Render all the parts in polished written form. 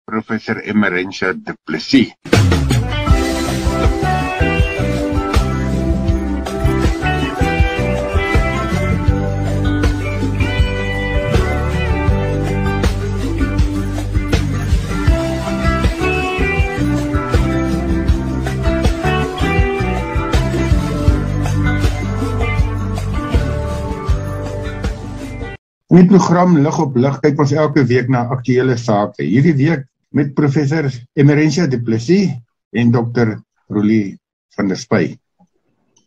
Professor Emerentia Du Plessis. In die program Lig op Lig kyk ons elke week na aktuele sake. Hierdie week met Professor Emerentia Du Plessis en Dr. Roelie van der Spy.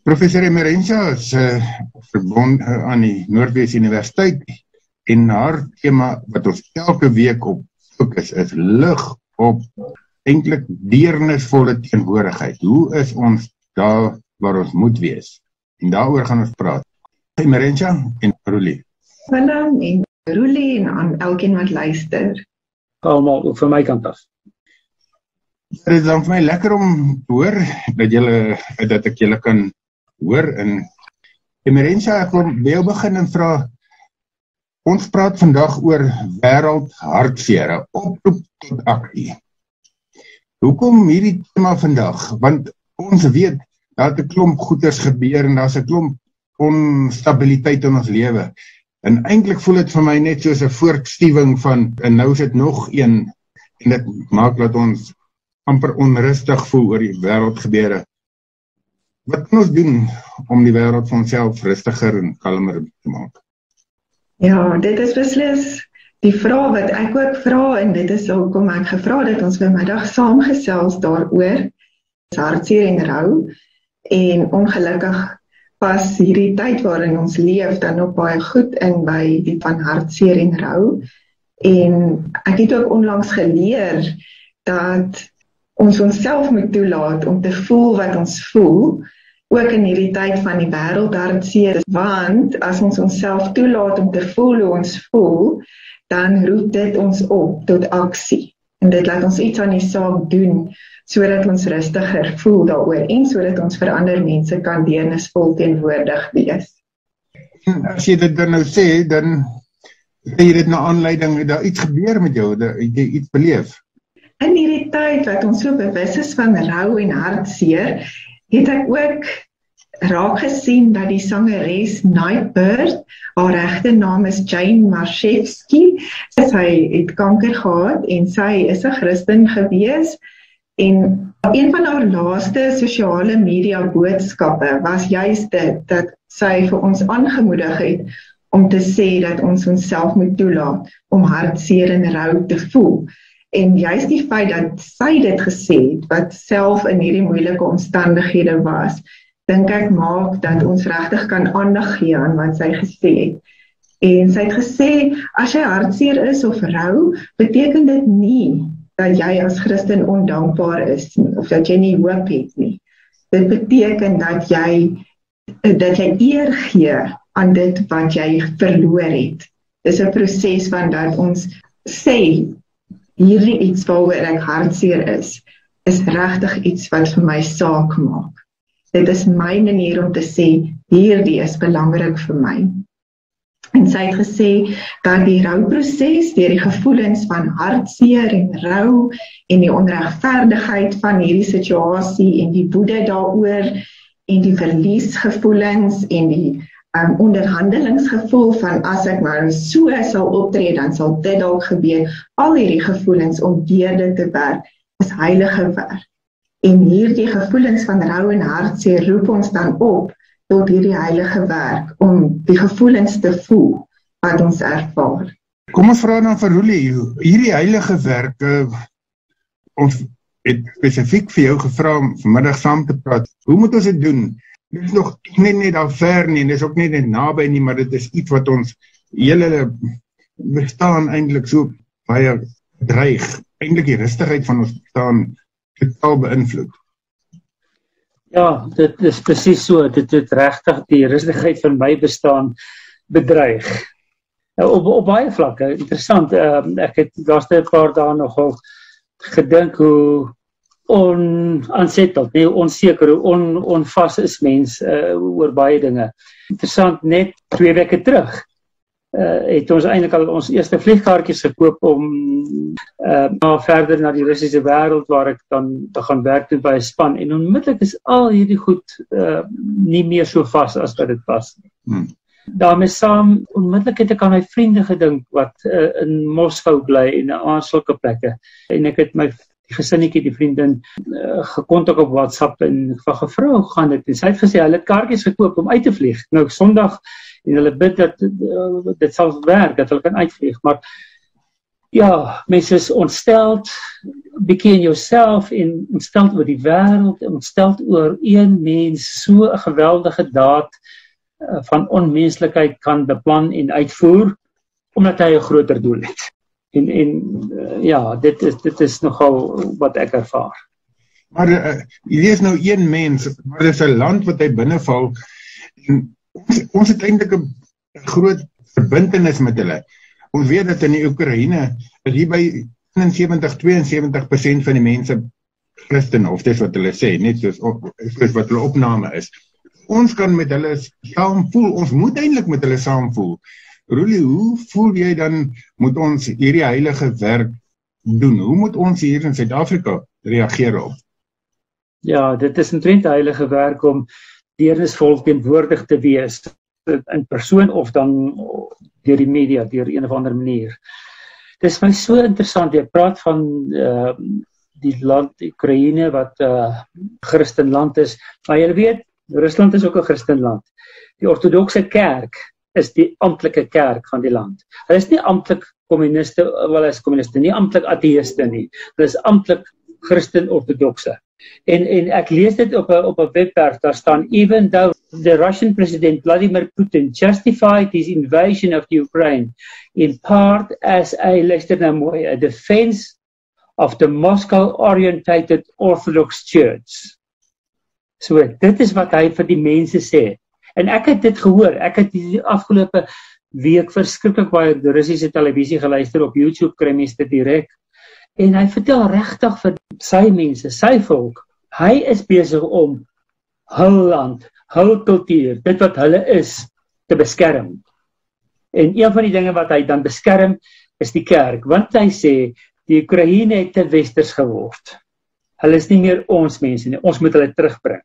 Professor Emerentia is verbond aan die Noordwes Universiteit en haar tema wat ons elke week op fokus is lig op eintlik deernisvolle teenwoordigheid. Hoe is ons daar waar ons moet wees? En daaroor gaan ons praat. Emerentia en Roelie. Hallo en Roelie en aan elkeen wat luister. Allemaal ook van my kant af. Dit is dan vir my lekker om te hoor dat ek julle kan hoor. En Emerentia, ek wil by jou begin en vra, ons praat vandag oor wêreld hartseer, oproep tot aksie. Hoekom hierdie tema vandag? Want ons weet dat 'n klomp goeders gebeur en daar's 'n klomp onstabiliteit in ons lewe. En eintlik voel dit vir my net soos 'n voortstuwing van, en nou is dit nog een, en dit maak dat ons amper onrustig voel oor die wêreldgebeure. Wat kan ons doen om die wêreld van onsself rustiger en kalmer te maak? Ja, dit is beslis die vraag wat ek ook vra, en dit is hoekom ek gevra dat ons vanmiddag saamgesels daaroor. Hartseer en rou, en ongelukkig pas hierdie tyd waarin ons leef dan ook baie goed in by die van hartseer en rou. En ek het ook onlangs geleer dat ons onsself moet toelaat om te voel wat ons voel, ook in hierdie tyd van die wêreld hartseer, want as ons onsself toelaat om te voel hoe ons voel, dan roep dit ons op tot aksie. En dit laat ons iets aan die saak doen, sodat ons rustiger voel daaroor en sodat ons vir ander mense kan deernisvol teenwoordig wees. As jy dit dan nou sê, dan sê jy dit na aanleiding, daar iets gebeur met jou, het jy iets beleef? In hierdie tyd wat ons so bewus is van rou en hartseer, het ek ook raak gesien dat die sangeres Nightbird, haar regte naam is Jane Marszewski, sy het kanker gehad en sy is 'n Christen gewees. En een van haar laaste sosiale media boodskappe was juist dit, dat sy vir ons aangemoedig het om te sê dat ons onsself moet toelaat om hartseer en rou te voel. En juist die feit dat sy dit gesê het, wat self in hierdie moeilike omstandighede was, dink ek maak dat ons regtig kan aandag gee aan wat sy gesê het. En sy het gesê, as jy hartseer is of rou, beteken dit nie dat jy as Christen ondankbaar is, of dat jy nie hoop het nie. Dit beteken dat jy eer gee aan dit wat jy verloor het. Dis 'n proses van dat ons sê, hierdie iets waaroor ek hartseer is regtig iets wat vir my saak maak. Dit is my manier om te sê, hierdie is belangrik vir my. En sy het gesê dat die rouproses, deur die gevoelens van hartseer en rou en die onregverdigheid van hierdie situasie en die woede daaroor en die verliesgevoelens en die onderhandelingsgevoel van as ek maar so sal optree, dan sal dit dalk gebeur. Al hierdie gevoelens om deur dit te werk is heilige werk. En hierdie gevoelens van rou en hartseer roep ons dan op tot hierdie heilige werk, om die gevoelens te voel wat ons ervaar. Kom ons vra dan vir Roelie, hierdie heilige werk, ons het spesifiek vir jou gevra om vanmiddag saam te praat. Hoe moet ons dit doen? Dit is nog net daar ver nie, en dit is ook net naby nie, maar dit is iets wat ons hele bestaan eintlik so baie dreig. Eintlik die rustigheid van ons bestaan totaal beïnvloed. Ja, dit is presies so, dit het regtig die rustigheid van my bestaan bedreig. Op baie vlakke, interessant, ek het die laaste paar dae nogal gedink hoe onaansetteld, onseker, hoe onvas is mens oor baie dinge. Interessant, net 2 weke terug het ons eintlik al ons eerste vliegkaartjies gekoop om verder na die Russiese wêreld waar ek dan gaan werk doen by 'n span en onmiddellik is al hierdie goed nie meer so vas as wat dit was nie. Daarmee saam, onmiddellik het ek aan my vriende gedink wat in Moskou bly en aan sulke plekke. En ek het my gesinnetjie, die vriendin, gekontak op WhatsApp en gevra hoe gaan dit? En sy het gesê, hulle het kaartjies gekoop om uit te vlieg. Nou, Sondag, en hulle bid dat dit sal werk, dat hulle kan uitvlieg. Maar ja, mense is ontsteld, bietjie in jouself en ontsteld oor die wêreld, ontsteld oor een mens, so 'n geweldige daad van onmenslikheid kan beplan en uitvoer, omdat hy 'n groter doel het. Ja, dit is nogal wat ek ervaar. Maar hier is nou een mens, maar dit is 'n land wat hy binneval, en ons het eintlik 'n groot verbintenis met hulle. Ons weet dat in die Oekraïne, is hier by 72% van die mense Christen, of dis wat hulle sê, net soos wat hulle opname is. Ons kan met hulle saam voel, ons moet eintlik met hulle saam voel. Roelie, hoe voel jy dan, moet ons hierdie heilige werk doen? Hoe moet ons hier in Suid-Afrika reageer op? Ja, dit is 'n heilige werk om deernisvol teenwoordig te wees, in persoon of dan deur die media, deur een of ander manier. Dit is my so interessant, jy praat van die land Oekraïne wat Christenland is, maar jy weet, Rusland is ook 'n Christenland. Die ortodokse kerk is die amptelike kerk van die land. Hulle is nie amptelik kommuniste, wel hulle is kommuniste, nie amptelik ateïste nie. Hulle is amptelik Christen-ortodokse. En ek lees dit op 'n webwerf, daar staan, even though the Russian president Vladimir Putin justified his invasion of Ukraine in part as a defense of the Moscow-orientated Orthodox Church. So, dit is wat hy vir die mense sê. En ek het dit gehoor, ek het die afgelope week verskriklik baie Russiese televisie geluister, op YouTube kry mense dit direk. En hy vertel regtig vir sy mense, sy volk, hy is besig om hul land, hul kultuur, dit wat hulle is, te beskerm. En een van die dinge wat hy dan beskerm, is die kerk, want hy sê, die Oekraïne het te westers geword. Hulle is nie meer ons mense nie, ons moet hulle terugbring.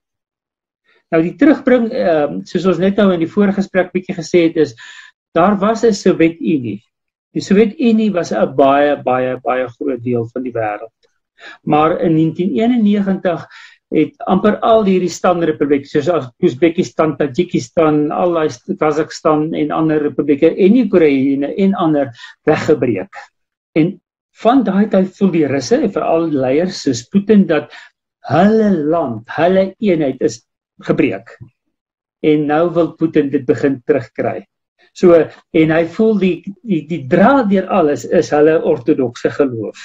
Nou die terugbring, soos ons net nou in die vorige gesprek bietjie gesê het, is, daar was 'n Sowjetunie. Die Sowjetunie was 'n baie groot deel van die wêreld. Maar in 1991 het amper al hierdie standrepublieke, soos Uzbekistan, Tajikistan, Kazakhstan en ander republieke, en Oekraïne en ander, weggebreek. En van daai tyd voel die Russe, en veral leiers soos Putin, dat hulle land, hulle eenheid is gebreek. En nou wil Putin dit begin terugkry. So, en hy voel die draad deur alles is hulle ortodokse geloof.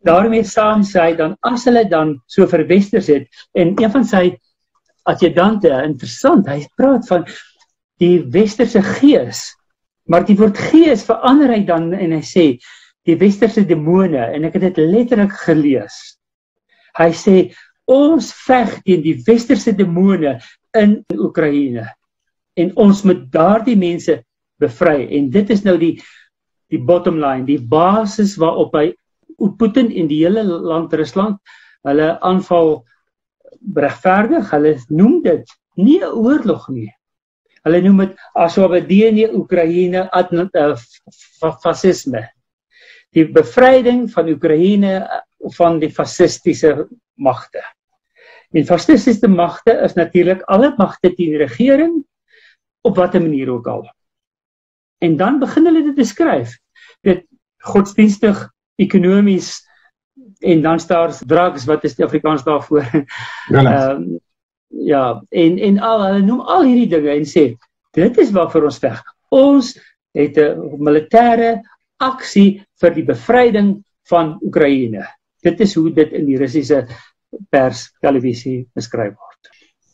Daarmee saam sê hy dan, as hulle dan so verwesters het, en een van sy adjudante, interessant, hy praat van die westerse gees, maar die woord gees verander hy dan, en hy sê, die westerse demone, en ek het dit letterlik gelees. Hy sê, ons veg teen die westerse demone in Oekraïne, en ons moet daardie mense bevry, en dit is nou die bottom line, die basis waarop hy Putin en die hele land Rusland, hulle aanval regverdig, hulle noem dit nie 'n oorlog nie. Hulle noem dit Aswabedenie Oekraïne fascisme. Die bevryding van Oekraïne van die fasistiese magte. En fasistiese magte is natuurlik alle magte teen die regering, op watter manier ook al. En dan begin hulle dit beskryf, dit godsdienstig, ekonomies, en dan staar drugs, wat is die Afrikaans daarvoor? Ja, en hulle noem al hierdie dinge en sê, dit is waarvoor ons veg. Ons het 'n militêre aksie vir die bevryding van Oekraïne. Dit is hoe dit in die Russiese pers, televisie beskryf word.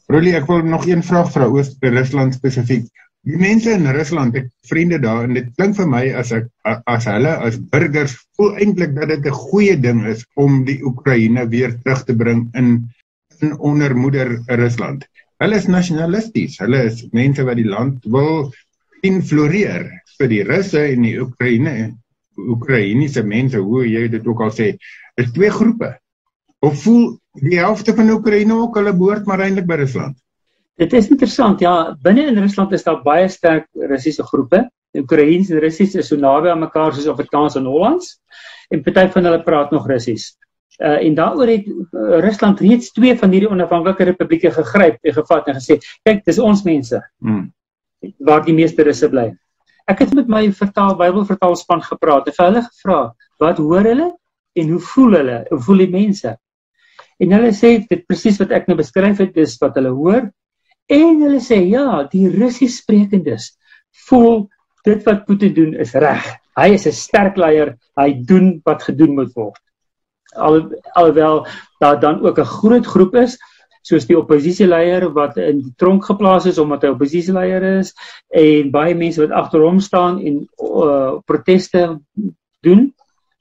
Roelie, ek wil nog een vraag vra oor Rusland spesifiek. Die mense in Rusland, ek vriende daar, en dit klink vir my as hulle, as burgers, voel eintlik dat dit 'n goeie ding is om die Oekraïne weer terug te bring in onder moeder Rusland. Hulle is nasionalisties, hulle is mense wat die land wil Putin floreer vir die Russe en die Oekraïense mense, hoe jy dit ook al sê, is twee groepe. Of voel die helfte van Oekraïne ook, hulle behoort maar eintlik by Rusland? Dit is interessant, ja, binne in Rusland is daar baie sterk Russiese groepe. Oekraïens en Russies is so naby aan mekaar soos Afrikaans en Hollands, en party van hulle praat nog Russies. En daaroor het Rusland reeds 2 van hierdie onafhanklike republieke gegryp en gevat en gesê, kyk, dis ons mense, waar die meeste Russe bly. Ek het met my Bybelvertaalspan gepraat en vir hulle gevra, wat hoor hulle en hoe voel die mense? En hulle sê, dit presies wat ek nou beskryf het, dis wat hulle hoor, en hulle sê, ja, die Russies sprekendes voel dit wat Putin doen is reg. Hy is 'n sterk leier, hy doen wat gedoen moet word. Alhoewel daar dan ook 'n groot groep is, soos die oppositieleier wat in die tronk geplaas is omdat hy oppositieleier is, en baie mense wat agter hom staan en proteste doen,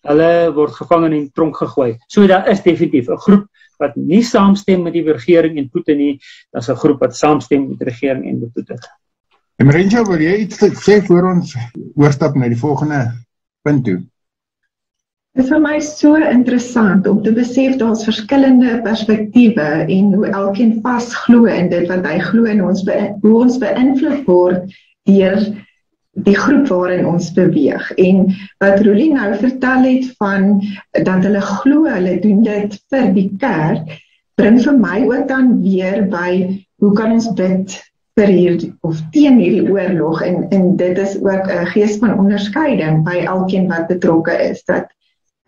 hulle word gevang en in die tronk gegooi. So daar is definitief 'n groep wat nie saamstem met die regering en Putin nie, daar's 'n groep wat saamstem met die regering en met Putin. Emerentia, wil jy iets sê voor ons oorstap na die volgende punt toe? Dit is vir my so interessant om te besef daar's verskillende perspektiewe en hoe elkeen vasglo in dit wat hy glo en hoe ons beïnvloed word deur die groep waarin ons beweeg. En wat Roelie nou vertel het van dat hulle glo hulle doen dit vir die kerk, bring vir my ook dan weer by hoe kan ons bid vir hierdie of teen hierdie oorlog, en dit is ook 'n gees van onderskeiding by elkeen wat betrokke is, dat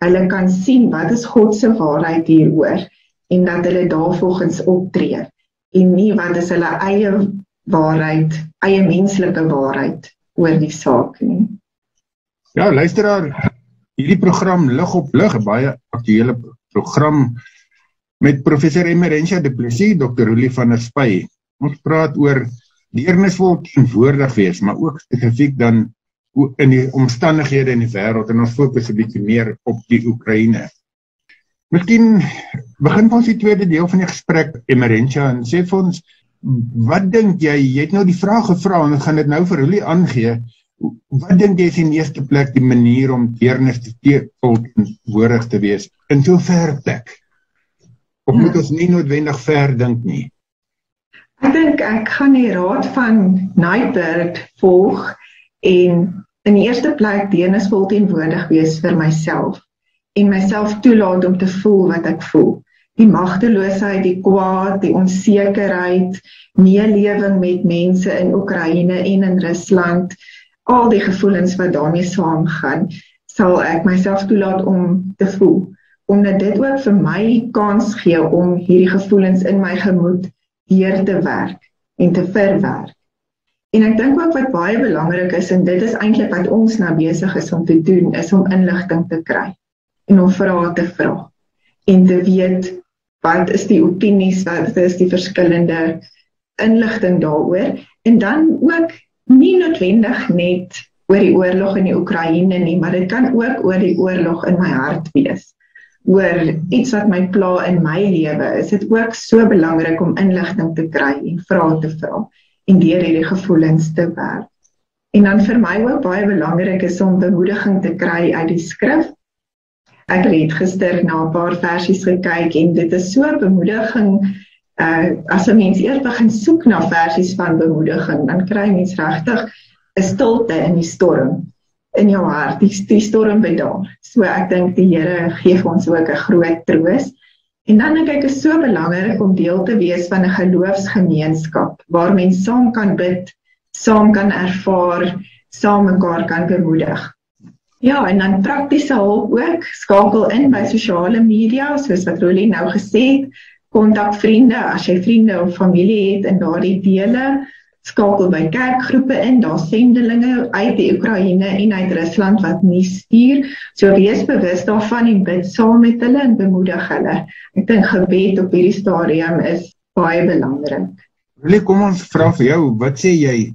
hulle kan sien wat is God se waarheid hieroor en dat hulle daarvolgens optree en nie wat is hulle eie waarheid, eie menslike waarheid oor die saak nie. Ja, luisteraar, hierdie program Lig op Lig, 'n baie aktuele program met professor Emerentia Du Plessis, Dr. Roelie van der Spy. Ons praat oor deernisvol teenwoordig wees, maar ook spesifiek dan in die omstandighede in die wêreld, en ons fokus 'n bietjie meer op die Oekraïne. Miskien begin ons die tweede deel van die gesprek, Emerentia, en sê vir ons, wat dink jy het nou die vraag gevra, en ek gaan dit nou vir Roelie aangee, wat dink jy is in eerste plek die manier om deernisvol teenwoordig te wees, in so ver plek? Of moet ons nie noodwendig ver dink nie? Ek dink ek gaan die raad van Nightbird volg en in die eerste plek deernisvol teenwoordig wees vir myself en myself toelaat om te voel wat ek voel. Die magteloosheid, die kwaad, die onsekerheid, meelewing met mense in Oekraïne en in Rusland, al die gevoelens wat daarmee saamgaan, sal ek myself toelaat om te voel. Omdat dit ook vir my kans gee om hierdie gevoelens in my gemoed deur te werk en te verwerk. En ek dink ook wat baie belangrik is, en dit is eintlik wat ons nou besig is om te doen, is om inligting te kry en om vrae te vra en te weet wat is die opinies, wat is die verskillende inligting daaroor, en dan ook nie noodwendig net oor die oorlog in die Oekraïne nie, maar dit kan ook oor die oorlog in my hart wees. Oor iets wat my pla in my lewe, is dit ook so belangrik om inligting te kry en vrae te vra en deur hierdie gevoelens te werk. En dan vir my ook baie belangrik is om bemoediging te kry uit die skrif. Ek het gister na 'n paar versies gekyk en dit is so bemoediging, as 'n mens eers begin soek na versies van bemoediging, dan kry mens regtig 'n stilte in die storm in jou hart, die storm bedaar. So ek dink die Here gee vir ons ook 'n groot troos. En dan dink ek is so belangrik om deel te wees van 'n geloofsgemeenskap waar mense saam kan bid, saam kan ervaar, saam mekaar kan bemoedig. Ja, en dan praktiese hulp ook, skakel in by sosiale media, soos wat Roelie nou gesê het, kontak vriende, as jy vriende of familie het in daardie dele, skakel by kerkgroepe in, daar sendelinge uit die Oekraïne en uit Rusland wat nuus stuur, so wees bewus daarvan en bid saam met hulle en bemoedig hulle. Ek dink gebed op hierdie stadium is baie belangrik. Roelie, kom ons vra vir jou, wat sê jy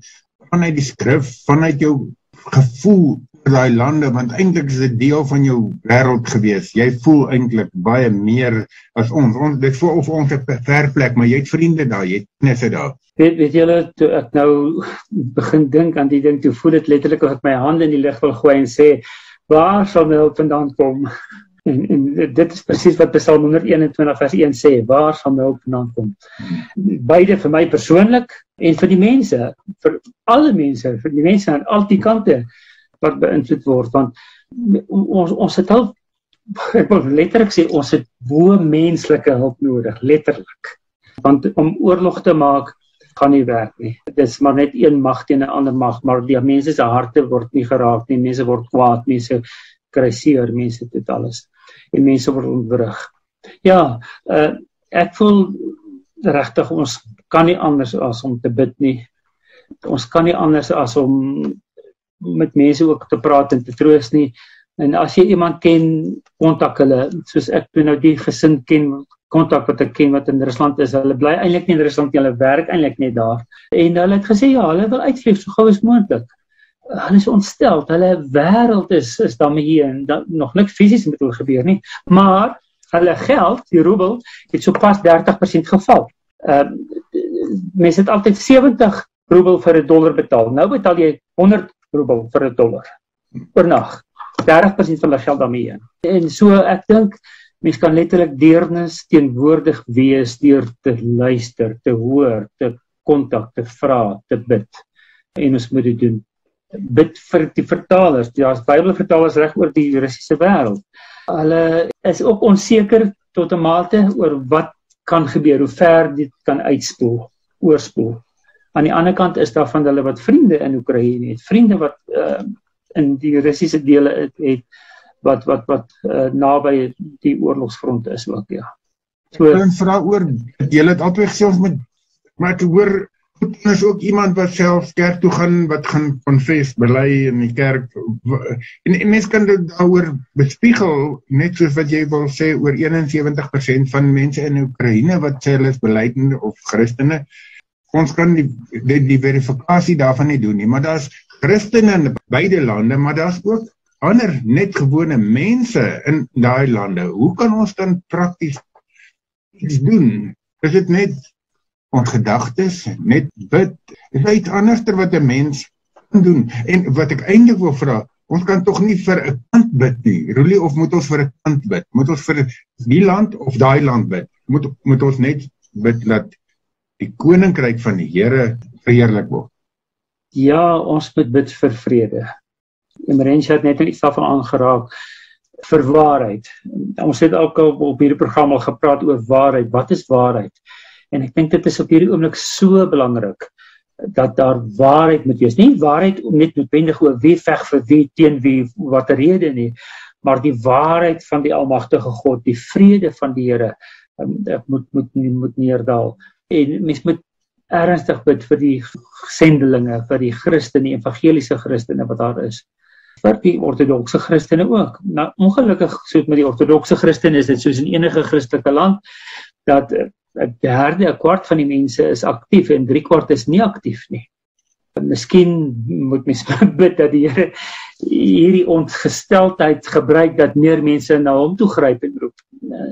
vanuit die skrif, vanuit jou gevoel, daai lande, want eintlik is dit deel van jou wêreld gewees. Jy voel eintlik baie meer as ons. Dit voel of ons 'n ver plek, maar jy het vriende daar, jy het kennis daar. Weet julle, toe ek nou begin dink aan die ding, toe voel dit letterlik of ek my hande in die lug wil gooi en sê, waar sal my hulp vandaan kom? En dit is presies wat Psalm 121 vers 1 sê, waar sal my hulp vandaan kom? Beide vir my persoonlik en vir die mense, vir alle mense, vir die mense aan al die kante wat beïnvloed word, want ons het al, ek wil letterlik sê, ons het bo-menslike hulp nodig, letterlik. Want om oorlog te maak, gaan nie werk nie. Dit is maar net een mag teen 'n ander mag, maar die mense se harte word nie geraak nie, mense word kwaad, mense kry seer, mense dit alles. En mense word ontwrig. Ja, ek voel regtig, ons kan nie anders as om te bid nie. Ons kan nie anders as om met mense ook te praat en te troos nie. En as jy iemand ken, kontak hulle, soos ek nou die gesin ken, kontak wat ek ken wat in Rusland is, hulle bly eintlik nie in Rusland nie, hulle werk eintlik net daar. En hulle het gesê, ja, hulle wil uitvlieg so gou as moontlik. Hulle is ontstel, hulle wêreld is daarmee hier, en nog niks fisies met hulle gebeur nie, maar hulle geld, die roebel, het so pas 30% geval. Mense het altyd 70 roebel vir $1 betaal, nou betaal jy 100 roebel vir $1, per nag, 30% van hulle geld daarmee heen. En so, ek dink, mens kan letterlik deernis teenwoordig wees deur te luister, te hoor, te kontak, te vra, te bid. En ons moet dit doen. Bid vir die vertalers, daar's Bybelvertalers reg oor die Russiese wêreld. Hulle is ook onseker tot 'n mate oor wat kan gebeur, hoe ver dit kan oorspoel. Aan die ander kant is daar van hulle wat vriende in Oekraïne het, vriende wat in die Russiese dele het, wat naby die oorlogsfront is ook, ja. So, ek wil vra oor, jy het altyd gesê ons moet, maar ek hoor, Putin is ook iemand wat self kerk toe gaan, wat gaan confess, bely in die kerk, en mens kan dit daaroor bespiegel, net soos wat jy wil sê, oor 71% van mense in Oekraïne, wat sê hulle is beleidende of Christene, ons kan die verifikasie daarvan nie doen nie, maar daar's Christene in beide lande, maar daar's ook ander net gewone mense in daai lande. Hoe kan ons dan prakties iets doen? Is dit net ons gedagtes, net bid? Is daar iets anders wat 'n mens kan doen? En wat ek eintlik wil vra, ons kan tog nie vir 'n kant bid nie, Roelie, of moet ons vir 'n kant bid? Moet ons vir die land of daai land bid? Moet ons net bid dat die koninkryk van die Here verheerlik word? Ja, ons moet bid vir vrede. Emerensje het net iets daarvan aangeraak, vir waarheid. Ons het ook al op hierdie program al gepraat oor waarheid. Wat is waarheid? En ek dink dit is op hierdie oomblik so belangrik, dat daar waarheid moet wees. Nie waarheid om net noodwendig oor wie veg vir wie, teen wie, wat 'n rede nie, maar die waarheid van die almagtige God, die vrede van die Here, moet neerdal. En mens moet ernstig bid vir die sendelinge, vir die Christene, die evangeliese Christene wat daar is. Vir die ortodokse Christene ook. Nou, ongelukkig, soos met die ortodokse Christene is dit soos in enige Christelike land, dat 1/3, 1/4 van die mense is aktief en 3/4 is nie aktief nie. Miskien moet mens bid dat die Here hierdie ongesteldheid gebruik, dat meer mense na hom toe gryp en roep.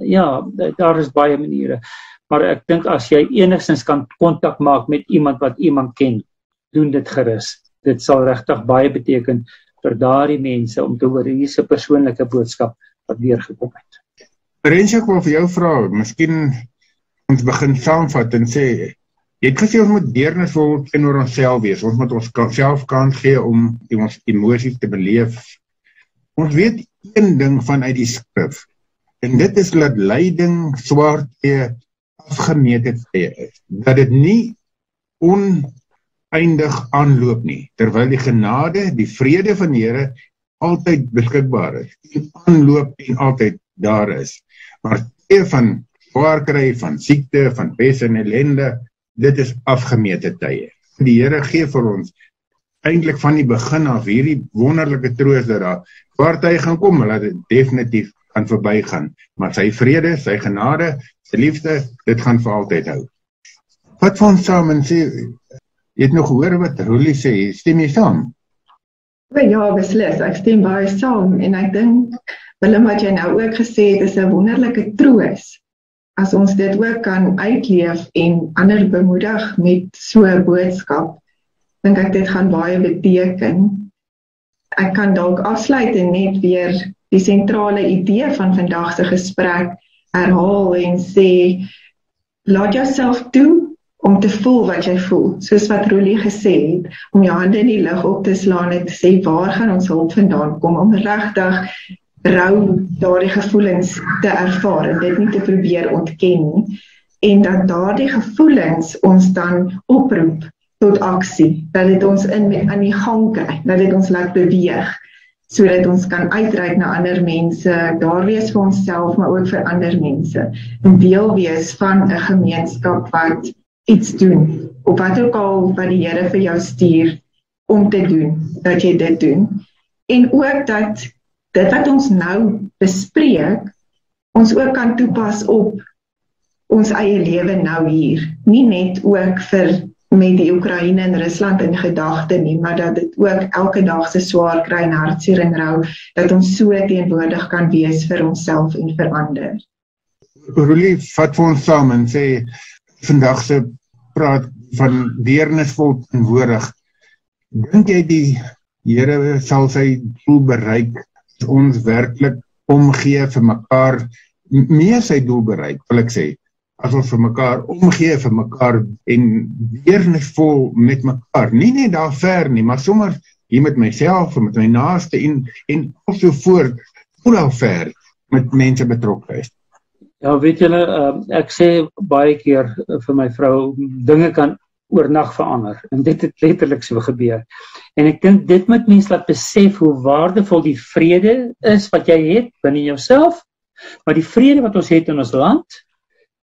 Ja, daar is baie maniere. Maar ek dink as jy enigstens kan kontak maak met iemand wat iemand ken, doen dit gerus. Dit sal regtig baie beteken vir daardie mense om te hoor hierdie persoonlike boodskap wat deurgekom het. Emerensje, ek wil vir jou vra, miskien ons begin saamvat en sê, jy het gesê ons moet deernisvol teenoor onsself wees, ons moet onsself kans gee om ons emosies te beleef. Ons weet een ding vanuit die skrif, en dit is dat lyding, swaar tye, afgemete tye is, dat dit nie oneindig aanloop nie, terwyl die genade, die vrede van die Here altyd beskikbaar is, en aanloop en altyd daar is. Maar tye van swaar kry, van siekte, van pes en ellende, dit is afgemete tye. Die Here gee vir ons eintlik van die begin af hierdie wonderlike troos dat daar swaar tye gaan kom, hulle dit definitief gaan verbygaan, maar sy vrede, sy genade, sy liefde, dit gaan vir altyd hou. Wat van saam en sê, jy het nog gehoor wat Roelie sê, stem jy saam? Ja, beslis, ek stem baie saam en ek dink Willem wat jy nou ook gesê het is 'n wonderlike troos. As ons dit ook kan uitleef en ander bemoedig met so 'n boodskap, dink ek dit gaan baie beteken. Ek kan dalk afsluit en net weer die sentrale idee van vandag se gesprek herhaal en sê, laat jouself toe om te voel wat jy voel, soos wat Roelie gesê het, om jou hande in die lug op te slaan en te sê, waar gaan ons hulp vandaan kom, om regtig rou daardie gevoelens te ervaar en dit nie te probeer ontken nie, en dat daardie gevoelens ons dan oproep tot aksie, dat dit ons aan die gang kry, dat dit ons laat beweeg, sodat ons kan uitreik na ander mense, daar wees vir onsself, maar ook vir ander mense, en deel wees van 'n gemeenskap wat iets doen, op wat ook al wat die Here vir jou stuur om te doen, dat jy dit doen, en ook dat dit wat ons nou bespreek, ons ook kan toepas op ons eie lewe nou hier, nie net ook vir met die Oekraïne en Rusland in gedagte nie, maar dat dit ook elke dag se swaar kry en hartseer en rou, dat ons so teenwoordig kan wees vir onsself en vir ander. Roelie, vat vir ons saam en sê, vandag se praat van deernisvol teenwoordig. Dink jy die Here sal sy doel bereik, as ons werklik omgee vir mekaar, meer sy doel bereik, wil ek sê, as ons vir mekaar omgee vir mekaar en deernisvol met mekaar, nie net daar ver nie, maar sommer hier met myself en met my naaste en so voort, hoe daar ver met mense betrokke is. Ja, weet julle, ek sê baie keer vir my vrou, dinge kan oornag verander, en dit het letterlik so gebeur. En ek dink dit moet mense laat besef hoe waardevol die vrede is wat jy het binne jouself, maar die vrede wat ons het in ons land,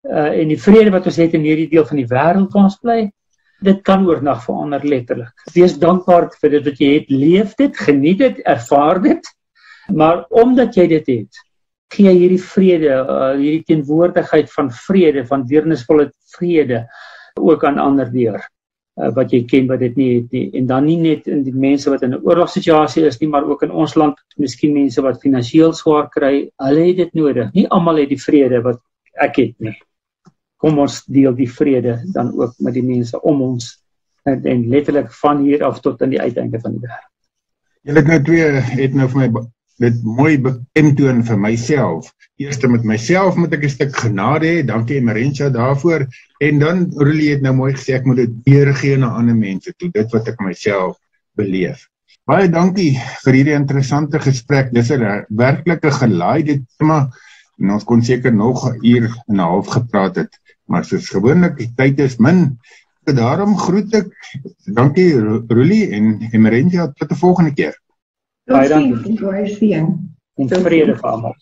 en die vrede wat ons het in hierdie deel van die wêreld waar ons bly, dit kan oornag verander letterlik. Wees dankbaar vir dit wat jy het, leef dit, geniet dit, ervaar dit, maar omdat jy dit het, gee jy hierdie vrede, hierdie teenwoordigheid van vrede, van deernisvolle vrede, ook aan ander deur, wat jy ken wat dit nie het nie, en dan nie net in die mense wat in 'n oorlogssituasie is nie, maar ook in ons land, miskien mense wat finansiëel swaar kry, hulle het dit nodig, nie almal het die vrede wat ek het nie. Kom ons deel die vrede dan ook met die mense om ons, en letterlik van hier af tot aan die uiteinde van die wêreld. Julle het nou vir my dit mooi beklemtoon vir myself. Eerste met myself moet ek 'n stuk genade hê, dankie Emerentia daarvoor, en dan Roelie het nou mooi gesê, ek moet dit deurgee na ander mense toe, dit wat ek myself beleef. Baie dankie vir hierdie interessante gesprek, dis 'n werklike gelaaide tema, en ons kon seker nog 'n uur en 'n half gepraat het, maar soos gewoonlik, die tyd is min, daarom groet ek, dankie Roelie en Emerentia, tot die volgende keer. Tot sien, en vrede En vrede vir almal.